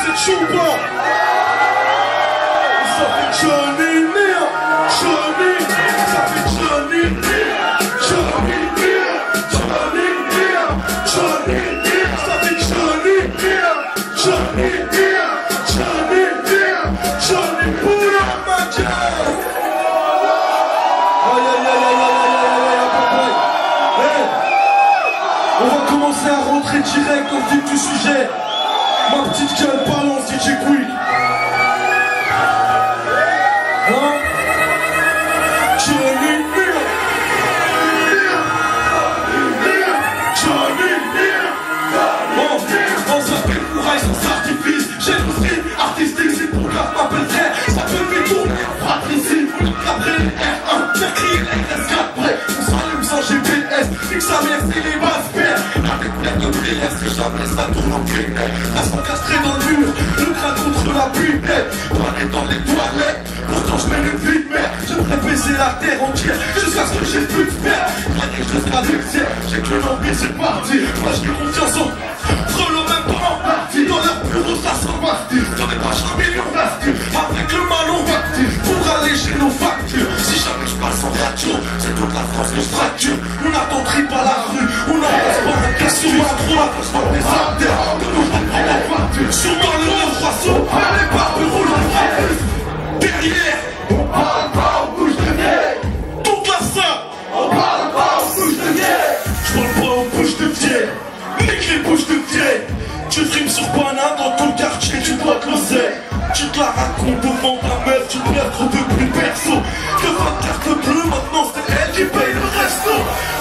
vous êtes chaud ou pas? Ça fait Johnny Neal, Johnny, ça fait Johnny Neal, Johnny Neal, Johnny Neal, Johnny Neal, ça fait Johnny Neal, Johnny Neal, Johnny Neal, Johnny Pura Magia. Aïe aïe aïe aïe aïe aïe aïe. On va commencer à rentrer direct au vif du sujet. Ma petite gueule balance DJ Quick. Hein? Johnny Neal, Johnny Neal. On s'appelle courage sans artifice. J'ai le style artistique, c'est pour la m'appelle frère. Ça peut vite tourner en fratricide. Après les R1, faire crier les S4 près. On s'allume sans GPS. Nique sa mère, c'est les basses paires. Avec plein de prières, c'est jamais ça tourne en criminel. La sang castrée dans le mur, le crâne contre la pipette. Toilette dans les toilettes, pourtant je mène une vie de merde. J'aimerais baiser la terre entière, jusqu'à ce que j'ai plus de père. Rien jusqu'à l'excès, j'ai que l'empire c'est parti. Moi j'ai confiance en frelons même pas en partie. Dans leur bureau ça sent parti. J'en ai pas un million d'actifs. Avec le mal on active pour alléger nos factures. Si jamais je passe en radio, c'est toute la France que je fracture. On attend trip à la rue, on n'avance pas la question. Trop la force par les artères, de nous prendre en voiture. Sur dans le 9 300, les barbes roulent en frappe. Derrière, on parle pas, on bouge de vieille. Toute la salle, on parle pas, on bouge de vieille. Je parle pas, on bouge de vieille. Nique les bouches de vieille. Tu frimes sur banane dans ton quartier, tu dois te l'oseille. Tu te la racontes devant ta meuf, tu perds trop de plus perso. Devant carte bleue, maintenant c'est elle qui paye le resto.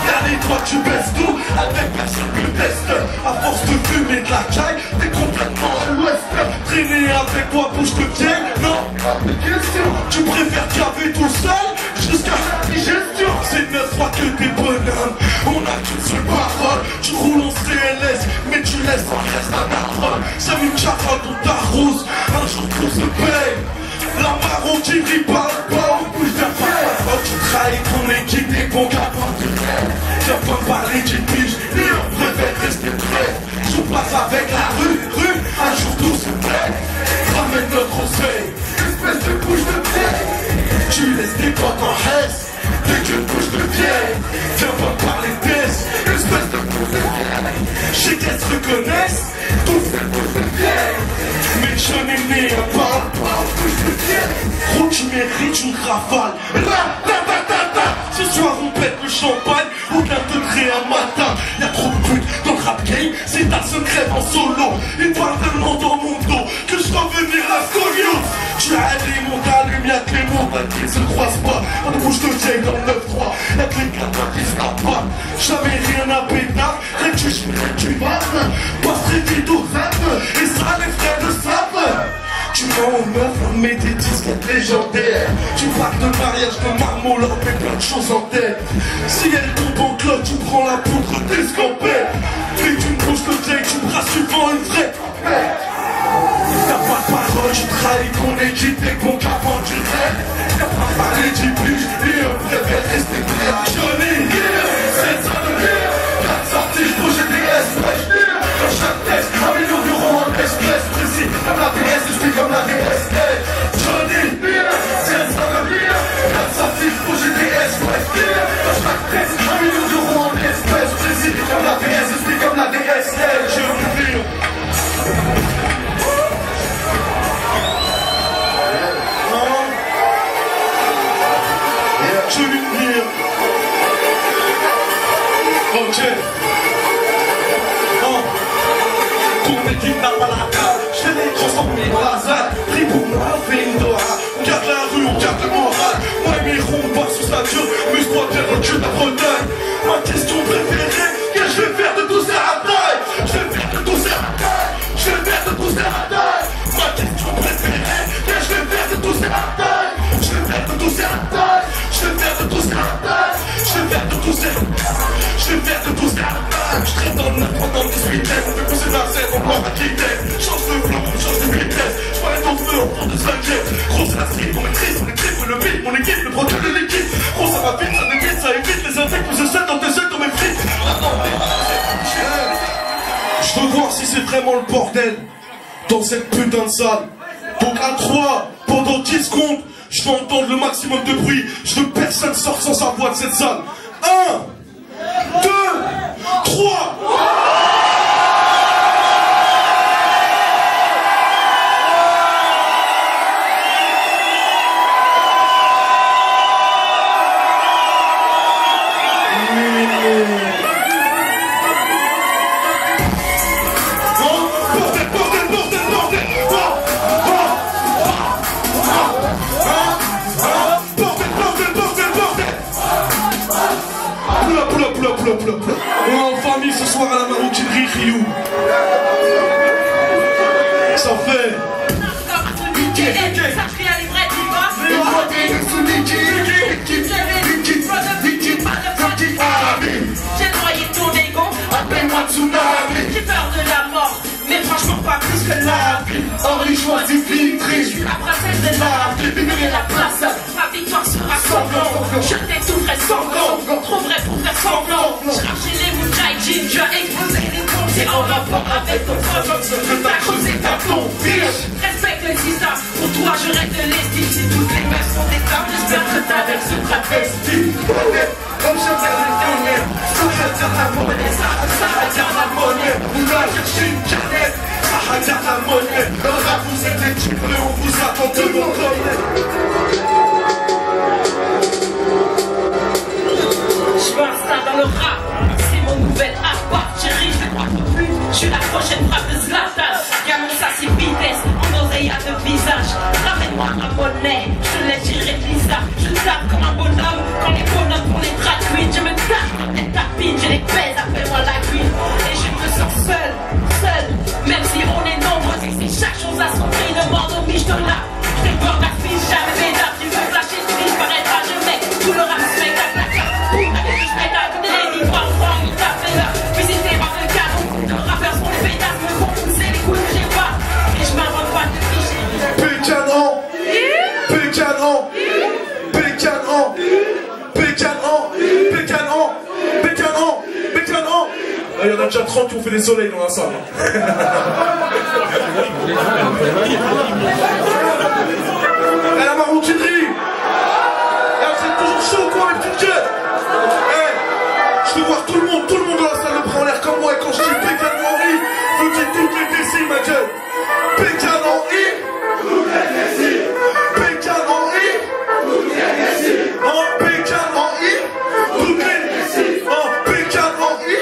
Regardez toi tu baisses tout, avec personne plus teste. À force de fumer de la caille, t'es complètement à l'ouest. Traîner avec toi bouche de vieille, non, pas de question. Tu préfères caver tout seul, jusqu'à la digestion. C'est 9 fois que t'es bonhomme, on a qu'une seule parole. Tu roules en CLS, mais tu laisses en reste un arbre. C'est une carotte ou t'arrose, un jour tout se paye. La maroquinerie parle pas, on bouge de pas. Tu trahis ton équipe, t'es bon qu'à part de rêve. Viens pas me parler d'une biche, et on préfère rester prêt. Je passe avec la rue, un jour tout se paye. Ramène notre oseille, espèce de bouche de vieille. Tu laisses tes potes en reste, t'es qu'une bouche de vieille. Viens pas me parler d'esse, espèce de bouche de vieille. Chez qu'elles se reconnaissent, tous ces bouches de vieille. Mais je n'ai né un parle pas en bouche de vieille. Gros tu mérites une rafale. Ce soir on pète le champagne, au-delà de gré un matin. Y'a trop de putes dans le rap game, c'est ta seule crève en solo. Ils parlent tellement dans mon dos que je dois venir à scoliose. Tu as les mondes allumes, y'a que les montagnes qui se croisent pas. On bouge de vieille dans le 9-3, y'a que les gamins qui se tapent pas. Jamais rien à pétard, rien que tu vas. Passe très vite au rap, et ça les frères le savent. Tu mens aux meufs, on met des disques légendaires. Tu parles de mariage, de marmolade, mais plein de choses en tête. Si elle tombe en cloque, tu prends la poudre d'escampette. Fais une bouche de vieille, tu brasses souvent une vraie tempête. T'as pas de parole, tu trahis ton équipe, t'es bon qu'avant tu rêves. T'as pas parlé du plus, et on préfère rester prêt. Johnny Neal, c'est ça de rire. 4 sorties, je bouge des espèces. Dans chaque texte, 1 million d'euros en espèces. Précis comme la PS, je suis comme la DS. Johnny Neal, c'est ça de rire. 4 sorties, je bouge des espèces. Dans chaque texte, 1 million d'euros en espèces. Précis comme la PS, je suis comme la DS. Johnny Neal. Johnny Neal. Ok. Ton équipe n'a pas la table. Je fais les transformer dans la ZAD. Pris pour moi, on fait une Dora. On garde la rue, on garde le moral. Moi et mes ronds, on part sous sa dure. Mais je dois faire recul la Bretagne. Ma question préférée, qu'est-ce que je vais faire de tous ces ratailles? Je vais faire de tous ces ratailles. Je vais faire de tous ces ratailles. Ma question préférée, qu'est-ce que je vais faire de tous ces ratailles? Je vais faire de tous ces ratailles. Je vais faire de tous ces ratailles. Je vais faire de tous ces ratailles. Je vais faire de tous ces ratailles. Je traite dans le 9 pendant 18 ans. On fait pousser la scène, on voit la quitter. Change de flow, change de vitesse. Je vois les temps de feu, on prend de 5 jets. Gros c'est la street, on maîtrise, on équipe, le beat, mon équipe, le produit de l'équipe. Gros ça va vite, ça débite, ça évite les insectes que je sais dans tes yeux, dans mes frites. Je veux voir si c'est vraiment le bordel. dans cette putain de salle. Donc à 3, pendant 10 secondes, je veux entendre le maximum de bruit. Je veux que personne sorte sans sa voix de cette salle. 1, 2, 3. On est en famille ce soir à la maroquinerie Riou. Ça fait j'ai noyé ton ego, appelle-moi tsunami. J'ai peur de la mort, mais franchement pas plus que la vie. Henri choisit Vitry. Je suis la princesse de la vie, libérer la place. Ma victoire sera sanglante. Je t'étoufferai sanglant, trop vrai pour faire semblant. Je rachète les moudjahidines, tu as explosé les bombes. C'est en rapport avec ton projet que t'as creusé ta tombe. Respecte le système, pour toi je reste de l'estime. Si toutes les meufs sont des femmes, j'espère que t'avais ce travesti. Comme je vais le donner, ça retient la monnaie, ça retient la monnaie. On va chercher une canette, ça retient la monnaie. Dans le rap vous êtes des types, on vous attend de mon collet. Je m'installe dans le rap, c'est mon nouvel appart. Chérie, je crois que plus, je suis la prochaine frappe de Zlatan. Gamin, ça c'est vitesse, en oreille à deux visages. Ramène-moi ma monnaie, je te laisse gérer de Lisa. Je tape comme un bonhomme, quand les bonhommes font les gratuites. Je me tape dans tes tapines, je les pèse, appelle-moi la queen. Et je me sens seul, même si on est nombreux. Et si chaque chose a son prix, demande au miche de là. J'ai peur de la fille, jamais médard. Tu veux flasher, tu disparaîtras jamais. Tout le rap spectacle, la carte, pour avec le spectacle. Les victoires, francs, ils tapent là. Visitez par le canon, les rappeurs sont les pétasses, me font pousser les couilles, j'ai pas. Et je m'invente pas de clichés. Pécanon, Pécanon, Pécanon, Pécanon, Pécanon, Pécanon, Pécanon. Il y en a déjà 30 qui ont fait des soleils dans la salle. Et la maroquinerie. Vous êtes toujours chaud quoi, mes petites gueules. Je veux voir tout le monde dans la salle de prend l'air comme moi. Et quand je dis Pécanon Henri, je dis toutes les décès, ma gueule. Pécanon Henri, toutes les décès. Pécanon Henri, toutes les décès. En Pécanon Henri, toutes les décès. En Pécanon Henri,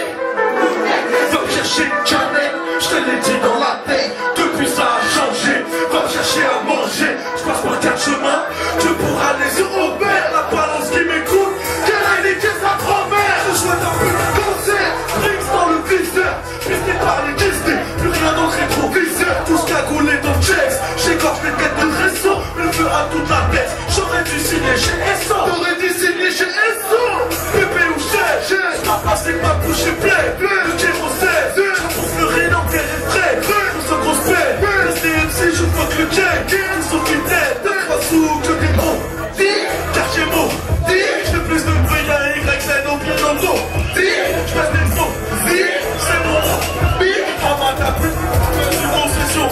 va me chercher une canette, je te l'ai dit dans la tête. Depuis ça a changé, va me chercher à manger. Je passe par 4 chemins, je pourras aller sur Aubert. La balance qui m'écoute, qu'elle a niqué sa grand-mère. Je souhaite un peu de concert, Rix dans le viseur. Pisté par les Disney, plus rien dans le rétroviseur. Tous cagoulés dans le checks, j'égorge les têtes de réseau. Le feu à toute la tête, j'aurais dû signer chez Esso. T'aurais dû signer chez Esso. Pépé ou Chef, ma place et ma bouche est pleine. Le Kéro 16, je trouve le rien terre et frais. On se grosse paix, reste les MC, je fuck le check. Ils sont qui t'aident, 2-3 sous que des mots. Quartier mot, je fais plus de bruit à Y, au pied dans le dos. Je passe des mots, c'est mon mot. En bas ta plus, une concession.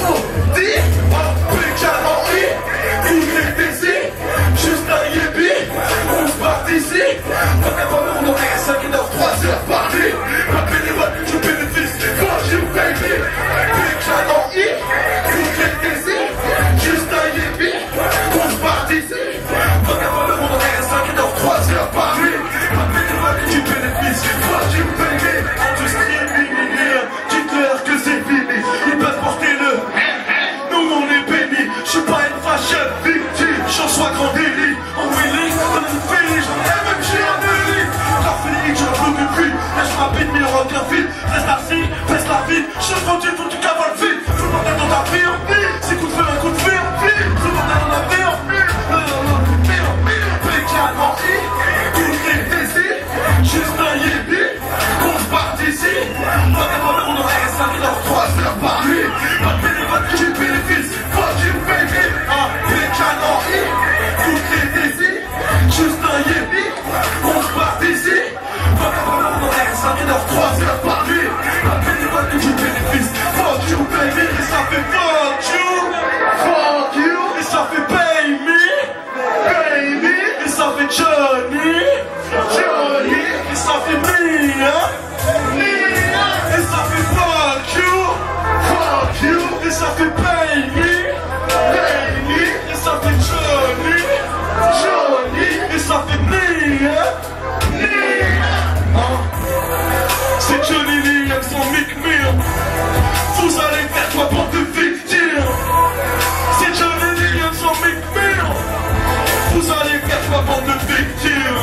Pécanon Henri, tous les désirs, juste un yébi. Et ça fait Baby, Baby. Et ça fait Johnny, Johnny. Et ça fait Nia, Nia. C'est Johnny Lee avec son Mick Mill. Vous allez faire quoi pour de victimes? C'est Johnny Lee avec son Mick Mill. Vous allez faire quoi pour de victimes?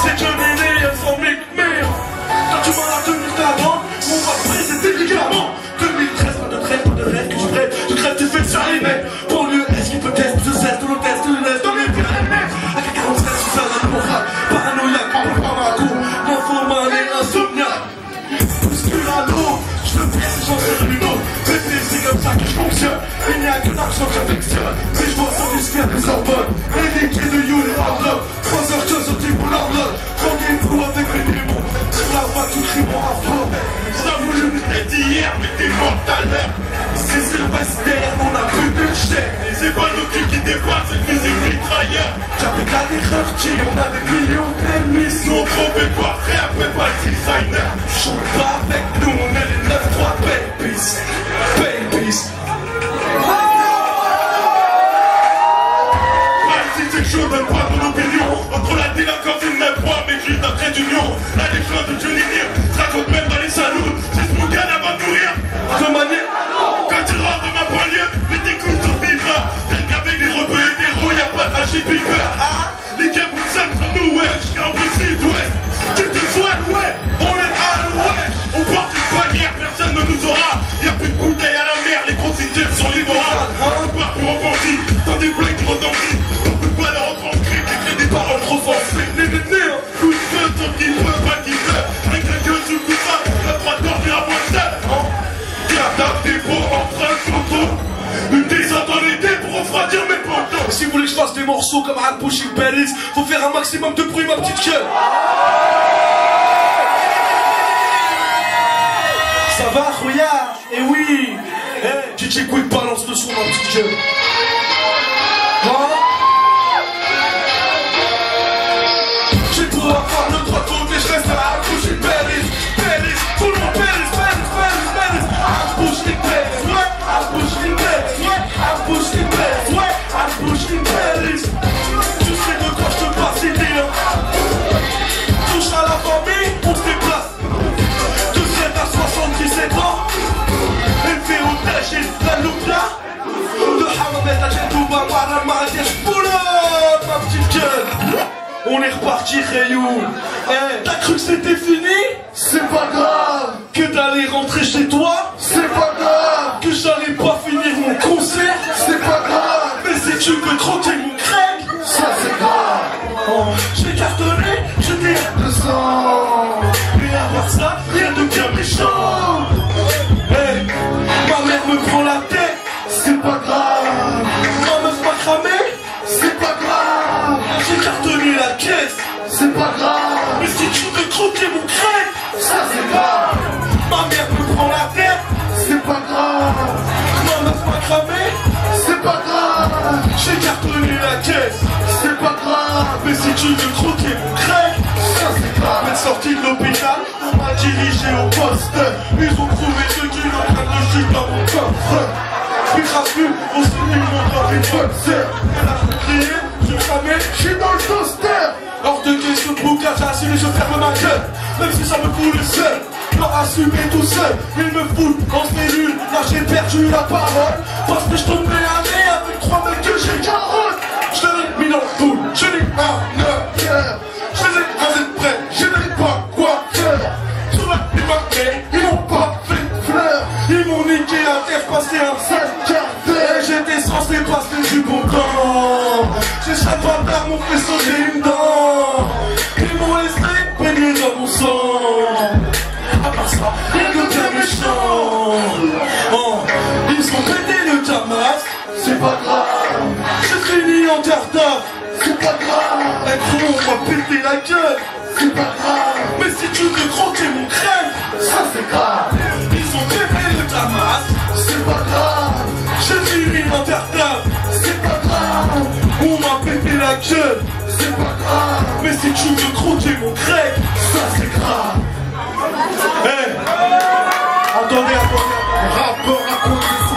C'est Johnny Lee avec son Mick Mill. Quand tu m'en as tenu ta bande, on va te présenter régulièrement. 2013, pas de trêve, pas de rêve que tu crèves, tu fais le charlie, mais pour mieux, est-ce qu'il peut tester, je cesse, tout le test, tout le laisse, dans les Pyrénées. Avec 47, je suis ça dans le moral, paranoïaque, pour pas ma cour, nymphomane et insomniaque. Bouscule à l'eau, je te presse, j'en sais du lot. C'est comme ça que je fonctionne, il n'y a que l'argent que j'affectionne. Mais je vois sans disquette les hormones, et les clés de You, les horloges. 3 heures que sorti pour l'horloge, tranquille pour avec mes démons. Sur la voie, tout crie mon rapport. J'avoue, je m'étais dit hier, mais t'es mort tout à l'heure. C'est Sylvester, on a plus de chèque. C'est pas le cul qui dépasse, cette musique mitrailleur. J'avais la terreur, on a des millions d'ennemis. Nous on trompait pas, frère, mais pas le designer. Chante pas avec nous, on est les 9-3 babies. Babies. Si c'est chaud, donne pas ton opinion. Entre la délinquance et le n'importe mais juste un trait d'union. La défense de Johnny Depp se raconte même dans les salons. C'est ce bouquin avant de mourir. De manière, quand tu rentres de ma banlieue, mais t'écoutes ton vivre. Tel qu'avec des rebeux et des héros, y'a pas de rachis piper. Ah, les Caboutsanes sont nous, ouais, j'suis en plus sud-ouest. Tu te souhaites, ouais, on est à l'ouest. On porte une bannière, personne ne nous aura. Y'a plus de bouteilles à la mer, les prostituées sont libérales. On part pour rebondir, dans des blagues qui retentissent. Des paroles trop sensibles, les vénères, coup de feu, tant qu'il peut, pas qu'il veut. Avec la gueule sous le coup de main, la droite dormir à moins de ça. Garde un dépôt en train de photo. Une descente en été pour refroidir mes pantons. Si vous voulez que je fasse des morceaux comme Al Pushing Paris, faut faire un maximum de bruit, ma petite gueule. Ça va, regarde? Eh oui. DJ Quick balance le son, ma petite gueule. Avoir le droit de voter, je reste à Pushing Paris, Paris, tout le monde Paris, Paris, Paris, Paris. À Pushing Paris, ouais, à Pushing Paris, ouais, à Pushing Paris, ouais, à Pushing Paris. Tu sais de quoi je te passe ici, hein. Touche à la famille, on se déplace. De 7 à 77 ans, elle fait au tâche, la loupe là. De Hamabet à Tchetouba, Mara Marrakech, pull up, ma petite gueule. On est reparti, Rayou. T'as cru que c'était fini? C'est pas grave. Que t'allais rentrer chez toi? C'est pas grave. Que j'allais pas finir mon concert? C'est pas grave. Mais si tu veux troquer mon crème, ça c'est grave. J'ai cartonné, j'étais à 200. Mais à part ça, rien de bien méchant. Ma mère me prend la tête, c'est pas grave. Ma meuf m'a cramé, c'est pas grave. J'ai cartonné la caisse, c'est pas grave. Mais si tu veux croquer mon crème, ça c'est grave. Ma mère me prend la tête, c'est pas grave. Ma meuf m'a cramé, c'est pas grave. J'ai cartonné la caisse, c'est pas grave. Mais si tu veux croquer mon crème, ça c'est grave. Elle est sortie de l'hôpital, on m'a dirigé au poste. Ils ont trouvé 2 kilos de shit dans mon coffre. Puis rassure, on s'est mis mon corps une bonne sœur. Elle a crié, je savais, je suis dans le toaster. Hors de question de boucage, j'ai assumé, je ferme ma gueule. Même si ça me fout le seul, leur assumer tout seul. Ils me foutent en cellule, là j'ai perdu la parole. Parce que je tombais à nez avec 3 mecs que j'ai carotte. Je l'ai mis dans le poule, je l'ai un cœur. Je les ai rasés de près, je n'ai pas quoi faire. Sur la démarquée, ils n'ont pas fait de fleurs. Ils m'ont niqué la tête, passé un sale quart d'heure. J'étais censé passer du bon temps. J'ai chaque bâtard m'ont fait sauter une dent. Ils m'ont laissé baigner dans mon sang. À part ça, rien de bien méchant. Ils ont pété le Damas, c'est pas grave. J'ai fini en tartare, c'est pas grave. Un gros, on m'a pété la gueule, c'est pas grave. Mais si tu veux croquer mon crème, ça c'est grave. Ils ont pété le Damas, c'est pas grave. J'ai fini en tartare, c'est pas grave. On m'a pété la gueule, c'est pas grave. Mais si tu veux croquer mon crème, ça c'est grave. Attendez. Rapport à côté.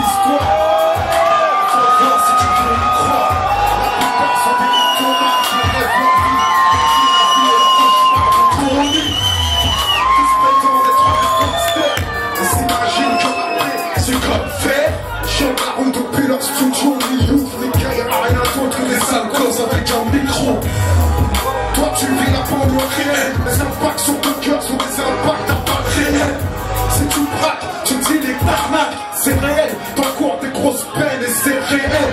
comme fer. J'ai la route depuis leur studio, ils ouvrent les cahiers, rien d'autre que des sales gosses avec un micro. Toi tu vis la banlieue réelle, les impacts sur ton cœur sont des impacts à pas réels. Si tu braques, tu me dis les tarnaques, c'est réel. T'encours des grosses peines et c'est réel.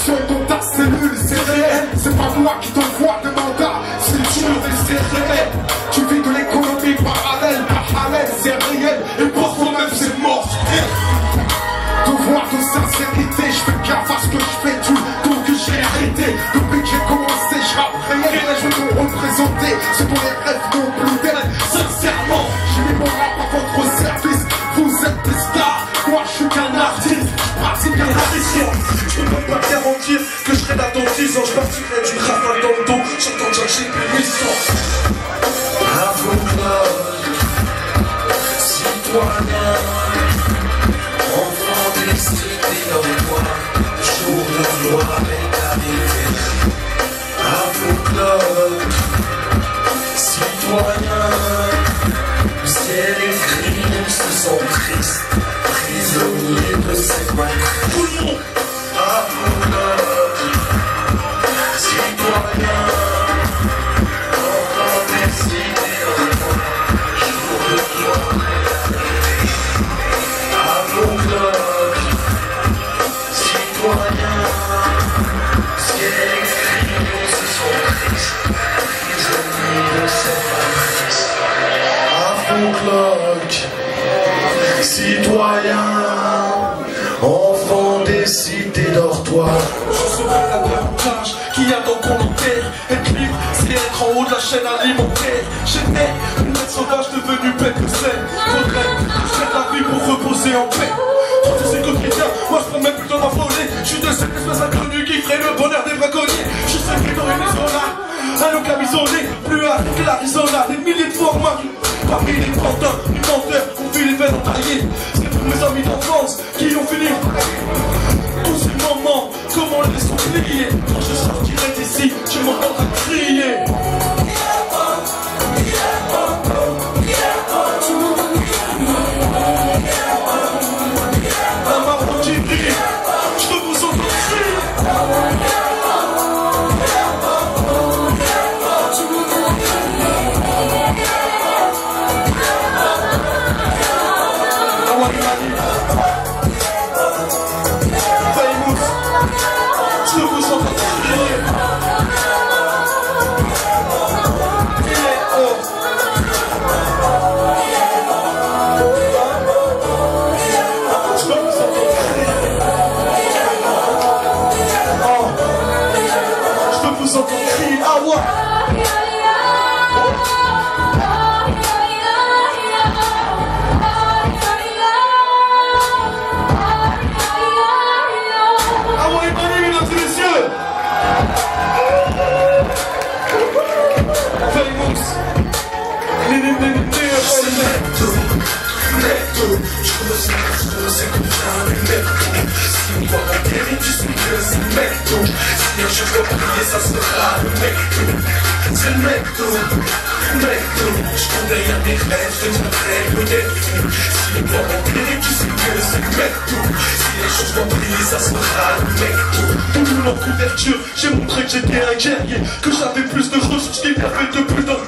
Seul dans ta cellule, c'est réel. C'est pas moi qui t'envoie des mandats, c'est dur et c'est réel. Tu vis de l'économie parallèle, c'est réel. Et pour toi-même c'est mort. Devoir de sincérité, je fais gaffe à ce que je fais du donc j'ai arrêté. Depuis que j'ai commencé, je rappe réel. Je veux te représenter, c'est pour les rêves non plus belles. Sincèrement, j'ai mis mon rap à votre service. Vous êtes des stars, moi je suis qu'un artiste. Je pratique un tradition. Je ne peux pas garantir que je serai là dans 10 ans. Je partirai d'une rafale dans le dos, j'entends chercher une licence. Citoyen, enfant des cités dans toi, jour de gloire est arrivé. Aveugle, citoyen, le ciel est gris, ils se sont tristes, prisonniers de ces mains. Tout le monde. Aveugle, citoyen, enfant des cités dans toi, jour de gloire est arrivé. Aveugle, citoyen, ciel et crayons se sont tristes, prisonniers de cette aveugle, citoyen, enfant des cités dortoirs. Je saurai l'avantage qu'il y a dans ton enterre. Être libre, c'est être en haut de la chaîne alimentaire. J'étais une bête sauvage devenue bête de sel. Faudrait faire la vie pour reposer en paix. Quand tu sais quotidien, moi je prends même plus le temps d'affoler. Je suis de cette espèce inconnue qui ferait le bonheur des braconniers. Je suis sacré dans une zona, un long camisonné, plus hard que l'Arizona. Des milliers de formats, parmi les pantins, les menteurs, on vit les veines entaillées. C'est pour mes amis d'enfance qui ont fini. Tous ces moments, comment les oublier? Quand je sortirai d'ici, tu m'entendras crier. La marron qui brille, je veux vous entendre crier. Je veux vous entendre crier. Je dois prier, ça sera le McDo. C'est le McDo, McDo. Je cours derrière mes rêves, je deviendrai peut-être fou. Si les doigts remplis, tu sais que c'est le McDo. Si les choses doivent briller, ça sera le McDo. Tout en couverture, j'ai montré que j'étais un guerrier, que j'avais plus de ressources qu'il n'y avait de plus d'un.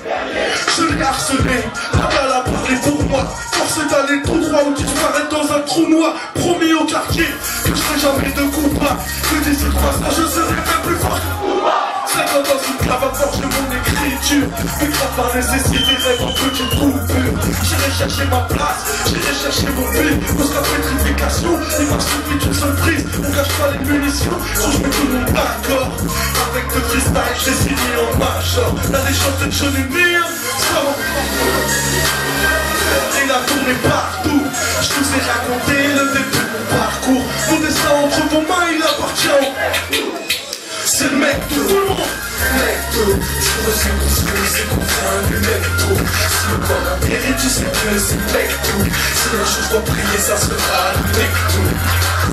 Je l'ai harcelé, la balle a parlé pour moi. Force d'aller tout droit ou tu t'arrêtes dans un trou noir. Promis au quartier que je ferai jamais de coup bas. Que d'ici 3 ans, je serai même plus fort que Puma. 50 ans sous le travail forge de mon écriture. Mais ça par nécessité des rêves en petite coupure. J'irai chercher ma place, j'irai chercher mon but. Parce qu'à pétrification, il va suffire d'une seule prise. On cache pas les munitions, sur je mets tout le monde d'accord. Avec de freestyle, j'ai signé en major. La légende de Johnny Mire, il a tourné partout. Je vous ai raconté le début de mon parcours. Mon destin entre vos mains, il appartient. C'est le mec de tout le monde. McDo, je ressens tout ce que c'est qu'on fait du McDo. Si le corps impérit, tu sais que c'est le McDo. Si la chose doit prier, ça sera le McDo.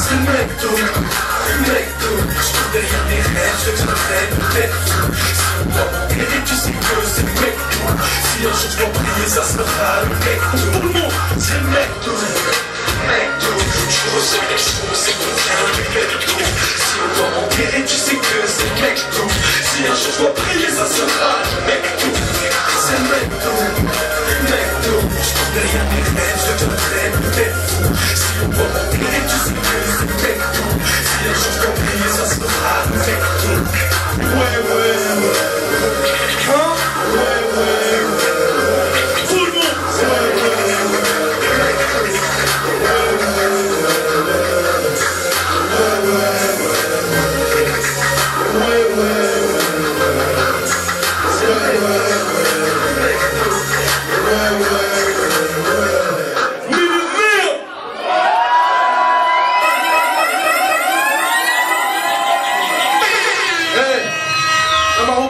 C'est le McDo, McDo. Je cours derrière mes rêves, je deviendrai peut-être fou. Si le corps impérit, tu sais que c'est le McDo. Si la chose doit prier, ça sera le McDo. Tout le monde, c'est le McDo, McDo. Je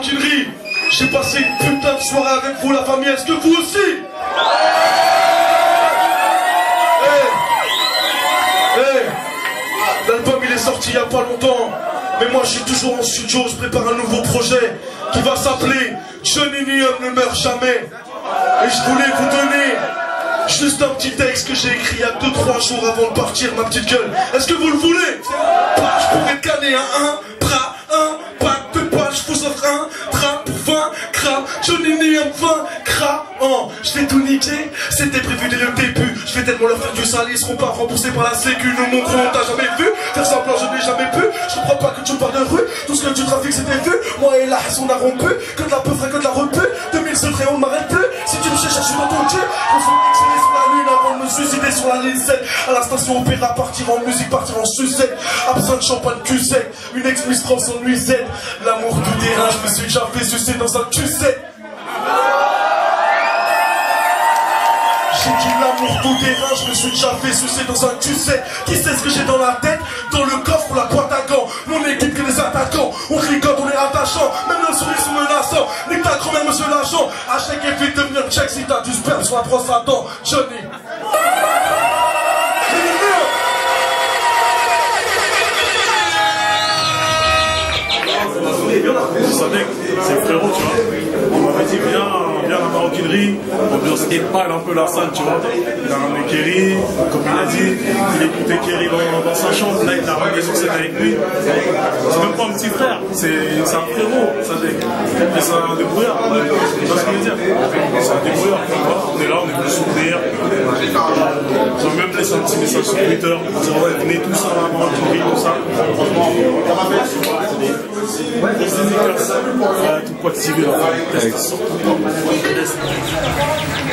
maroquinerie. J'ai passé une putain de soirée avec vous, la famille, est-ce que vous aussi? L'album il est sorti il y a pas longtemps, mais moi je suis toujours en studio, je prépare un nouveau projet qui va s'appeler Johnny Neum ne meurt jamais. Et je voulais vous donner juste un petit texte que j'ai écrit il y a 2-3 jours avant de partir, ma petite gueule. Est-ce que vous le voulez? Je pourrais te canner un pack de pages, je vous offre un train pour 20 crans. Johnny Neum 20 crans. Je vais tout niquer, c'était prévu dès le début. Je vais tellement leur faire du sale, ils seront pas remboursés par la sécu. Nous montrons, t'as jamais vu. Faire semblant, je n'ai jamais pu. Je comprends pas que tu parles de rue. Tout ce que tu trafiques, c'était vu. Moi et là, on a rompu. Que de la peu frais, que de la repu. 2000 secrets, on ne m'arrête plus. Si tu me cherches, je suis dans ton cul. On se fixer sur la lune avant de me suicider sur la ligne 7. À la station opéra, partir en musique, partir en sucette. Absinthe, champagne, cul sec. Une ex-mistrance en nuisette. L'amour du terrain, je me suis déjà fait sucer dans un cul sec. J'ai dit l'amour tout terrain, je me suis déjà fait sucer dans un cul-sec. Qui sait ce que j'ai dans la tête? Dans le coffre ou la boîte à gants. Mon équipe que les attaquants, on rigote, on est attachant. Même nos sourires sont menaçants. Nique ta grand-mère, monsieur l'agent. Hashtag et vite devenir check si t'as du sperme sur la brosse à dents. Johnny. Sadek, c'est le frérot, tu vois. Il m'avait dit viens à la maroquinerie, ambiance épale un peu la salle, tu vois. Il a ramené Kerry, comme il a dit, il écoutait Kerry dans sa chambre, là il l'a ramené sur scène avec lui. C'est même pas un petit frère, c'est un frérot, Sadek. Mais c'est un débrouillard, tu vois ce que je veux dire. C'est un débrouillard, on est là, on est venu soutenir. Ils ont même laissé un petit message sur Twitter, pour dire ouais, venez tous à la maroquinerie, tout ça. Franchement, tout quoi activer là.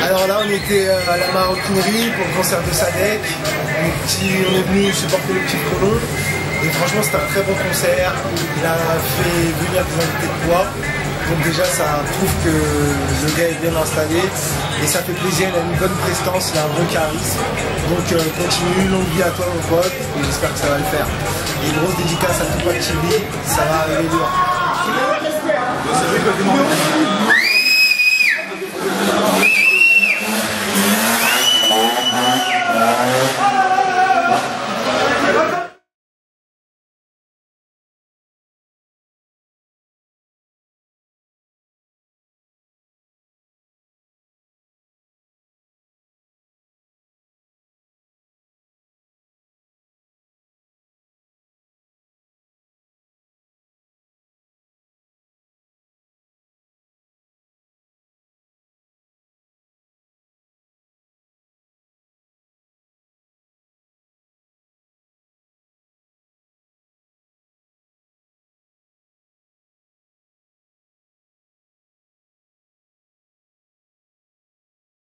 Alors là on était à la maroquinerie pour le concert de Sadek. On est venu supporter le petit Frelon. Et franchement c'était un très bon concert. Il a fait venir des invités de poids. Donc déjà ça prouve que le gars est bien installé. Et ça fait plaisir, il a une bonne prestance, il a un bon charisme. Donc continue, longue vie à toi mon pote. Et j'espère que ça va le faire. Et grosse dédicace à Tupac TV, ça va arriver lourd.